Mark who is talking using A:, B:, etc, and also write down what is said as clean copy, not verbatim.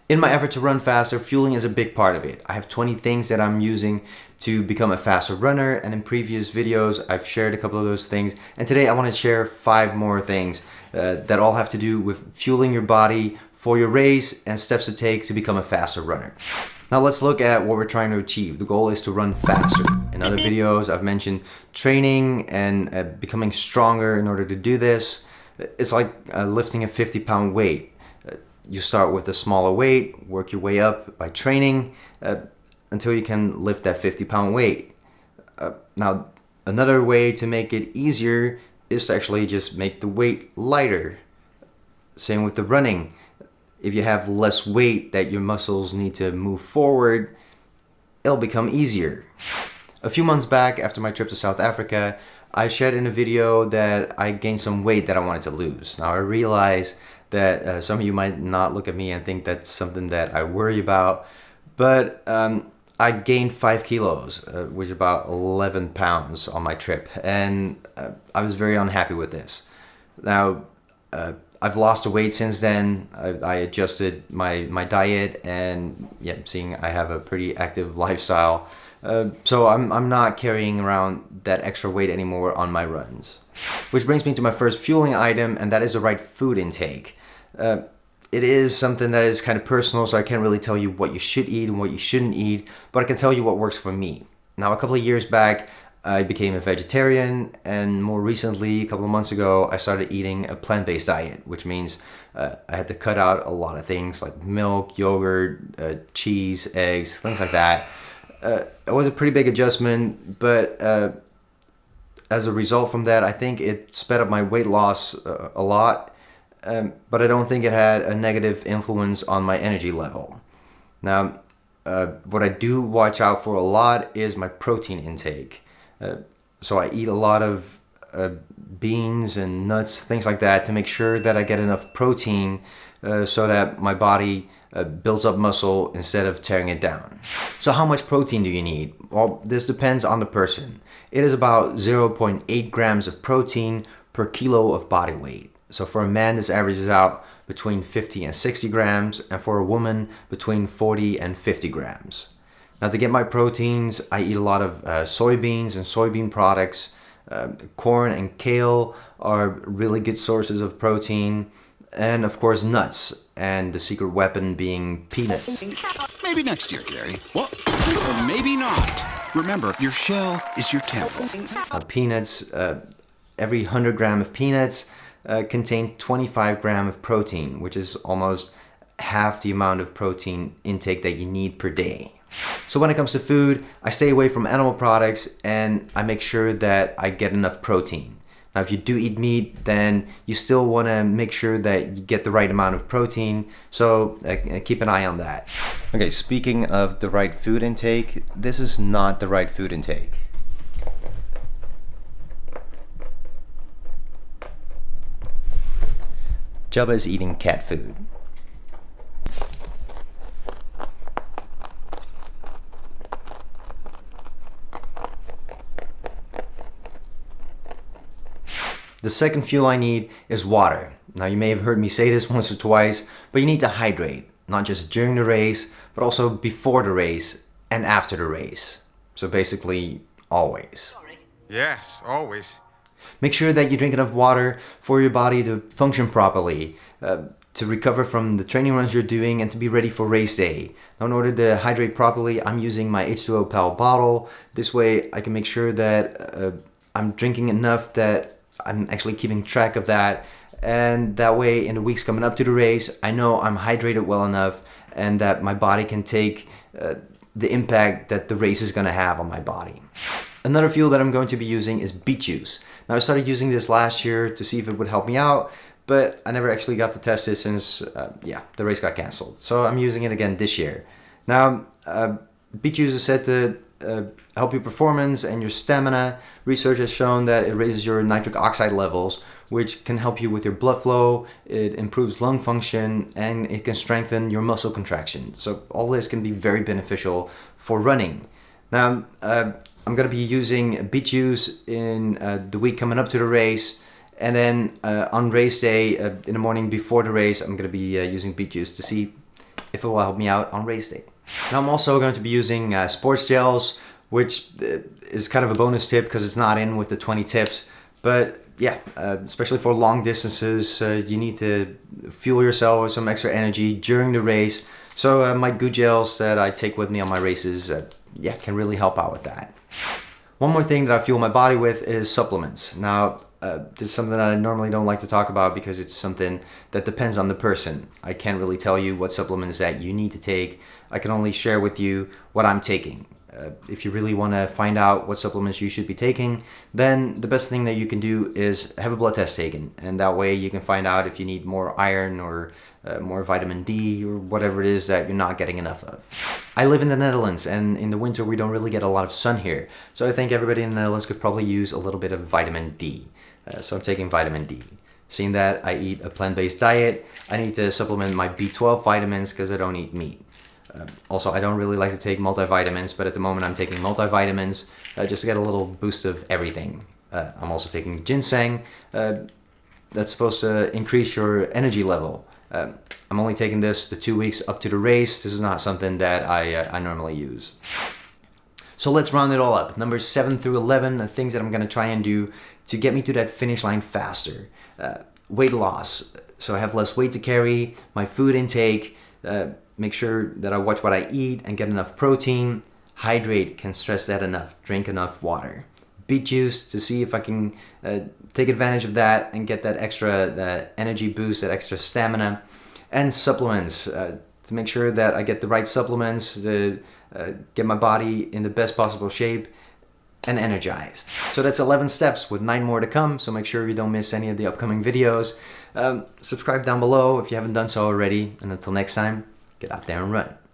A: In my effort to run faster, fueling is a big part of it. I have 20 things that I'm using to become a faster runner, and in previous videos I've shared a couple of those things, and today I want to share 5 more things that all have to do with fueling your body for your race and steps to take to become a faster runner. Now let's look at what we're trying to achieve. The goal is to run faster. In other videos I've mentioned training and becoming stronger in order to do this. It's like lifting a 50-pound weight. You start with a smaller weight, work your way up by training until you can lift that 50-pound weight. Now, another way to make it easier is to actually just make the weight lighter. Same with the running. If you have less weight that your muscles need to move forward, it'll become easier. A few months back, after my trip to South Africa, I shared in a video that I gained some weight that I wanted to lose. Now I realize that some of you might not look at me and think that's something that I worry about, but I gained 5 kilos, which is about 11 pounds on my trip, and I was very unhappy with this. Now, I've lost the weight since then. I adjusted my diet, and yeah, seeing I have a pretty active lifestyle, so I'm not carrying around that extra weight anymore on my runs. Which brings me to my first fueling item, and that is the right food intake. It is something that is kind of personal, so I can't really tell you what you should eat and what you shouldn't eat, but I can tell you what works for me. Now, a couple of years back, I became a vegetarian, and more recently, a couple of months ago, I started eating a plant-based diet, which means I had to cut out a lot of things like milk, yogurt, cheese, eggs, things like that. It was a pretty big adjustment, but as a result from that, I think it sped up my weight loss a lot, but I don't think it had a negative influence on my energy level. Now, what I do watch out for a lot is my protein intake. So I eat a lot of beans and nuts, things like that, to make sure that I get enough protein so that my body builds up muscle instead of tearing it down. So how much protein do you need? Well, this depends on the person. It is about 0.8 grams of protein per kilo of body weight. So for a man, this averages out between 50 and 60 grams, and for a woman, between 40 and 50 grams. Now, to get my proteins, I eat a lot of soybeans and soybean products. Corn and kale are really good sources of protein. And of course, nuts, and the secret weapon being peanuts.
B: Maybe next year, Gary. Well, or maybe not. Remember, your shell is your temple.
A: Peanuts, every 100 gram of peanuts contain 25 gram of protein, which is almost half the amount of protein intake that you need per day. So when it comes to food, I stay away from animal products, and I make sure that I get enough protein. Now, if you do eat meat, then you still want to make sure that you get the right amount of protein, so keep an eye on that. Okay, speaking of the right food intake, this is not the right food intake. Jubba is eating cat food. The second fuel I need is water. Now, you may have heard me say this once or twice, but you need to hydrate, not just during the race, but also before the race and after the race. So basically, always.
C: Yes, always.
A: Make sure that you drink enough water for your body to function properly, to recover from the training runs you're doing, and to be ready for race day. Now, in order to hydrate properly, I'm using my H2O Pal bottle. This way, I can make sure that I'm drinking enough that I'm actually keeping track of that, and that way in the weeks coming up to the race, I know I'm hydrated well enough and that my body can take the impact that the race is going to have on my body. Another fuel that I'm going to be using is beet juice. Now, I started using this last year to see if it would help me out, but I never actually got to test it since the race got canceled. So I'm using it again this year. Now, beet juice is said to help your performance and your stamina. Research has shown that it raises your nitric oxide levels, which can help you with your blood flow, it improves lung function, and it can strengthen your muscle contraction. So all this can be very beneficial for running. Now, I'm going to be using beet juice in the week coming up to the race, and then on race day, in the morning before the race, I'm going to be using beet juice to see if it will help me out on race day. Now I'm also going to be using sports gels, which is kind of a bonus tip because it's not in with the 20 tips. But yeah, especially for long distances, you need to fuel yourself with some extra energy during the race. So my good gels that I take with me on my races, yeah, can really help out with that. One more thing that I fuel my body with is supplements. Now, this is something that I normally don't like to talk about because it's something that depends on the person. I can't really tell you what supplements that you need to take. I can only share with you what I'm taking. If you really want to find out what supplements you should be taking, then the best thing that you can do is have a blood test taken. And that way you can find out if you need more iron or more vitamin D or whatever it is that you're not getting enough of. I live in the Netherlands, and in the winter we don't really get a lot of sun here. So I think everybody in the Netherlands could probably use a little bit of vitamin D. So I'm taking vitamin D. Seeing that I eat a plant-based diet, I need to supplement my B12 vitamins because I don't eat meat. Also, I don't really like to take multivitamins, but at the moment I'm taking multivitamins just to get a little boost of everything. I'm also taking ginseng. That's supposed to increase your energy level. I'm only taking this the 2 weeks up to the race. This is not something that I normally use. So let's round it all up. Numbers 7 through 11, the things that I'm going to try and do to get me to that finish line faster. Weight loss, so I have less weight to carry. My food intake, make sure that I watch what I eat and get enough protein. Hydrate, can't stress that enough. Drink enough water. Beet juice to see if I can take advantage of that and get that extra energy boost, that extra stamina. And supplements, to make sure that I get the right supplements to get my body in the best possible shape and energized. So that's 11 steps with 9 more to come, so make sure you don't miss any of the upcoming videos. Subscribe down below if you haven't done so already, and until next time, get out there and run.